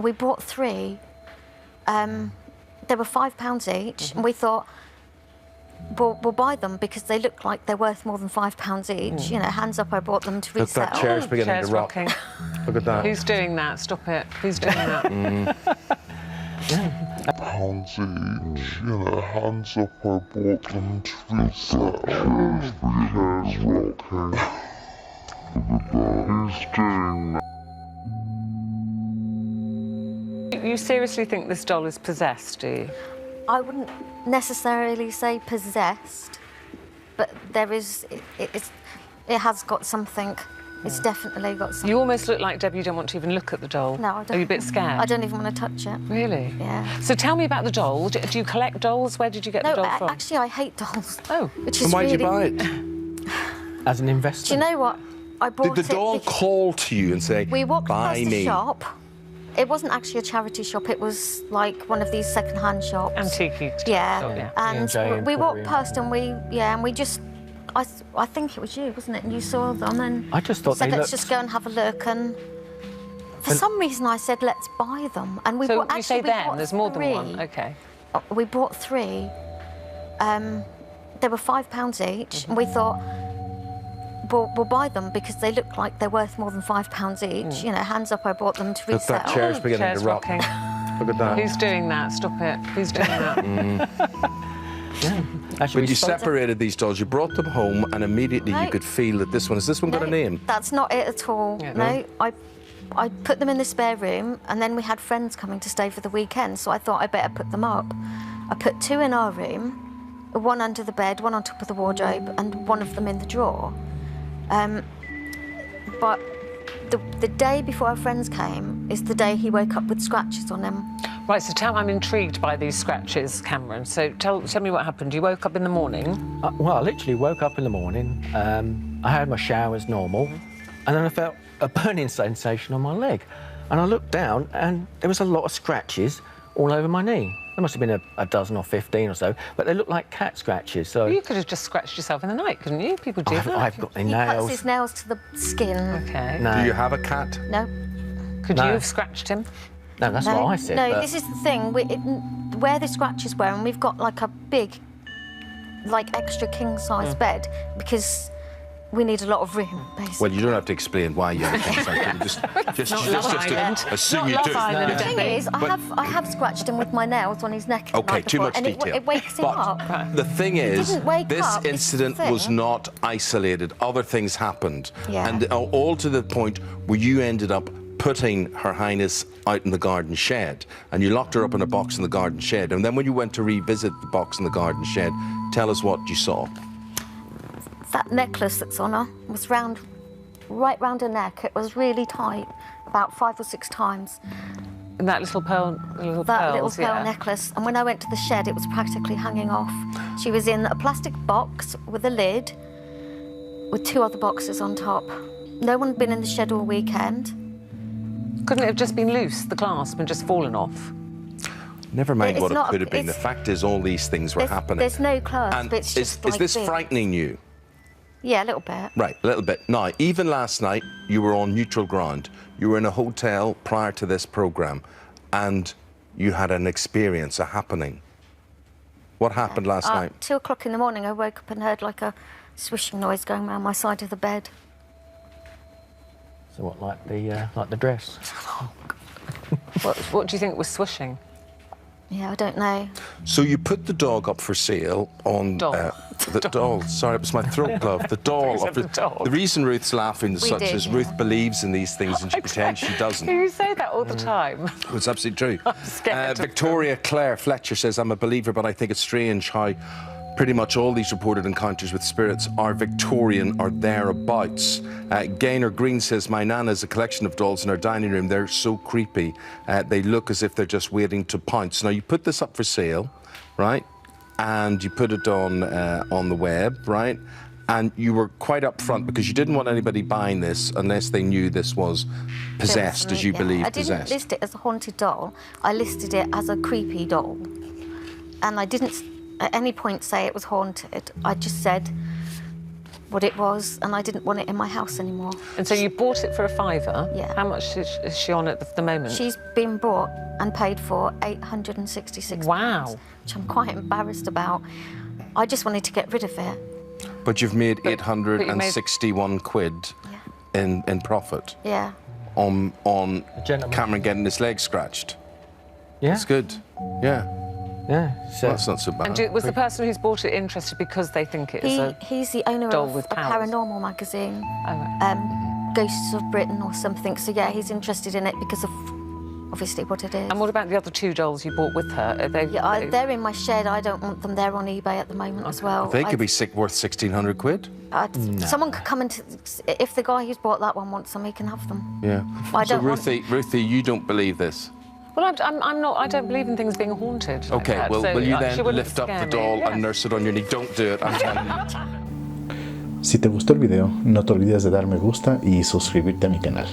We bought 3. They were £5 each, and we thought, we'll buy them because they look like they're worth more than £5 each. You know, hands up, I bought them to resell. Look, that chair's beginning to rock. Look at that. Who's doing that? Stop it. Who's doing that? Pounds each, you know, hands up, I bought them to resell. Chair's rocking. Who's doing that? You seriously think this doll is possessed, do you? I wouldn't necessarily say possessed, but there is, it has got something. It's definitely got something. You almost look like, Debbie, you don't want to even look at the doll. No, I don't. Are you a bit scared? I don't even want to touch it. Really? Yeah. So tell me about the doll. Do you collect dolls? Where did you get the doll from? No, actually, I hate dolls. Oh. Which is Why'd really... you buy it? As an investor. Do you know what? I bought Did the doll call to you and say, We walked buy past me? a shop. It wasn't actually a charity shop. It was like one of these second-hand shops. Antique. Yeah. Shop, yeah. And we walked past and we just... I think it was you, wasn't it? And you saw them and I just thought said, they let's looked... just go and have a look. And for some reason, I said, let's buy them. And we So bought, you say actually, them, there's more than one. OK. We bought 3. They were £5 each, and we thought, we'll buy them because they look like they're worth more than £5 each. You know, hands up, I bought them to resell. Look, that chair's beginning to rock. Rocking. Look at that. Who's doing that? Stop it. Who's doing that? Yeah. Actually, But you separated these dolls, you brought them home, and immediately you could feel that this one... Has this one got a name? That's not it at all. Yeah. No, I put them in the spare room, and then we had friends coming to stay for the weekend, so I thought I'd better put them up. I put 2 in our room, 1 under the bed, 1 on top of the wardrobe, and 1 of them in the drawer. But the day before our friends came is the day he woke up with scratches on him. Right, so I'm intrigued by these scratches, Cameron. So tell me what happened. You woke up in the morning? Well, I literally woke up in the morning. I had my shower as normal, and then I felt a burning sensation on my leg. And I looked down, and there was a lot of scratches all over my knee. There must have been a dozen or 15 or so, but they looked like cat scratches. So well, you could have just scratched yourself in the night, couldn't you? People do that. I've got my He nails. cuts his nails to the skin. OK. No. Do you have a cat? No. Could No. you have scratched him? No, that's No, what I said. no, but... this is the thing. Where the scratches were, and we've got like a big, like extra king-size bed because we need a lot of room, basically. Well, you don't have to explain why you have a king-size bed. Just assume you do. The thing is, I have scratched him with my nails on his neck. OK, too much detail. It wakes him up. The thing is, didn't wake this up, it's incident the thing. was not isolated. Other things happened. Yeah. And all to the point where you ended up putting Her Highness out in the garden shed, and you locked her up in a box in the garden shed. And then when you went to revisit the box in the garden shed, tell us what you saw. That necklace that's on her was right round her neck. It was really tight, about 5 or 6 times. And that little pearl, Little pearls, pearl yeah. necklace. And when I went to the shed, it was practically hanging off. She was in a plastic box with a lid, with 2 other boxes on top. No one had been in the shed all weekend. Couldn't it have just been loose, the clasp, and just fallen off? Never mind It's what it not- could have been. The fact is, all these things were happening. There's no clasp, And it's just is like this big. frightening you? Yeah, a little bit. Right, a little bit. Now, even last night, you were on neutral ground. You were in a hotel prior to this programme, and you had an experience, a happening. What happened last night? 2 o'clock in the morning, I woke up and heard like a swishing noise going around my side of the bed. So what, like the dress? What do you think was swishing? Yeah, I don't know. So you put the dog up for sale on... Doll. The doll. Sorry, it was my throat glove. The doll. said the dog. The reason Ruth's laughing is We such did, as yeah. Ruth believes in these things and she pretends she doesn't. You say that all the time. It's absolutely true. scared. Victoria Claire Fletcher says, I'm a believer, but I think it's strange how pretty much all these reported encounters with spirits are Victorian or thereabouts. Gaynor Green says, my nana has a collection of dolls in her dining room. They're so creepy. They look as if they're just waiting to pounce. Now, you put this up for sale, right? And you put it on the web, right? And you were quite upfront because you didn't want anybody buying this unless they knew this was possessed, as you believe possessed. I didn't list it as a haunted doll. I listed it as a creepy doll. And I didn't at any point say it was haunted. I just said what it was, and I didn't want it in my house anymore. And so you bought it for £5? Yeah. How much is she on at the moment? She's been bought and paid for £866. Wow. Which I'm quite embarrassed about. I just wanted to get rid of it. But you've made 861 quid in profit Yeah. on gentleman. Cameron getting his leg scratched. Yeah. That's good. Yeah. Yeah. So Well, that's not so bad. And was the person who's bought it interested because they think it is a... He's the owner doll of with a powers? paranormal magazine, Oh, right. Ghosts of Britain or something. So yeah, he's interested in it because of obviously what it is. And what about the other 2 dolls you bought with her? Are they... Yeah, they're in my shed. I don't want them. They're on eBay at the moment as well. They could be worth 1,600 quid. Someone could come and if the guy who's bought that one wants them, he can have them. Yeah. I So don't want- Ruthie, you don't believe this? Well, I'm not... I don't believe in things being haunted like Okay, that, well, so will you she then wouldn't lift up scare the me. doll Yeah. and nurse it on your knee? Don't do it, I'm telling you. Si te gustó el video, no te olvides de dar me gusta y suscribirte a mi canal.